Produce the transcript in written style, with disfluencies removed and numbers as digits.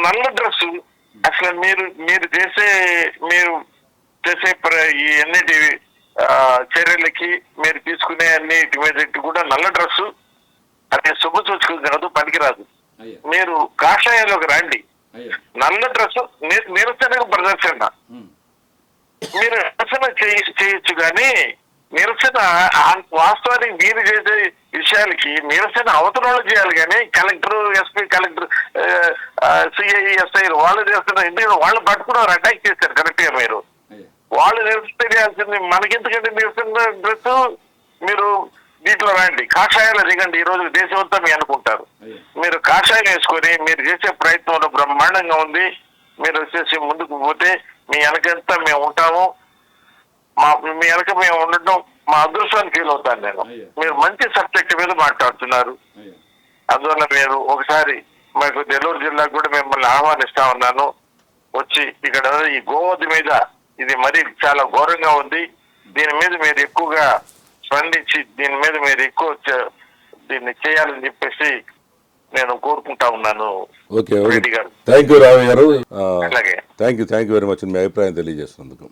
నల్ల డ్రెస్సు అసలు మీరు చేసే ఈ అన్నిటి చర్యలకి మీరు తీసుకునే అన్నిటి మీద కూడా నల్ల డ్రెస్సు అది శుభ సూచకం కాదు, పనికిరాదు. మీరు కాషాయంలోకి రండి. నల్ల డ్రెస్సు నిరసన ప్రదర్శన మీరు నిరసన చేయొచ్చు, కానీ నిరసన వాస్తవానికి మీరు చేసే విషయాలకి నిరసన అవతల చేయాలి. కానీ collector, SP, collector, CI, SI వాళ్ళు చేస్తున్నారు. ఎందుకంటే వాళ్ళు పట్టుకున్నారు, అటాక్ చేశారు కరెక్ట్ గా. మీరు వాళ్ళు నిరసన చేయాల్సింది. మనకెందుకంటే నిరసన డ్రెస్ మీరు దీంట్లో రండి, కాషాయాలు దిగండి. ఈ రోజు దేశమంతా మీ అనుకుంటారు. మీరు కాషాయం వేసుకొని మీరు చేసే ప్రయత్నంలో బ్రహ్మాండంగా ఉంది. మీరు వచ్చేసి ముందుకు పోతే మీ వెనకంతా మేము ఉంటాము. మీ వెనక మేము ఉండటం మా అదృష్టాన్ని ఫీల్ అవుతాను నేను. మీరు మంచి సబ్జెక్ట్ మీద మాట్లాడుతున్నారు. అందువల్ల మీరు ఒకసారి మాకు నెల్లూరు జిల్లాకు కూడా మిమ్మల్ని ఆహ్వానిస్తా ఉన్నాను. వచ్చి ఇక్కడ ఈ గోవధి మీద ఇది మరీ చాలా ఘోరంగా ఉంది. దీని మీద మీరు ఎక్కువగా స్పందించి దీని మీద మీరు ఎక్కువ దీన్ని చేయాలని చెప్పేసి నేను కోరుకుంటా ఉన్నాను. ఓకే, రెడ్డి గారు. థ్యాంక్ యూ రావు గారు. అలాగే, థ్యాంక్ యూ వెరీ మచ్ మీ అభిప్రాయం తెలియజేసినందుకు.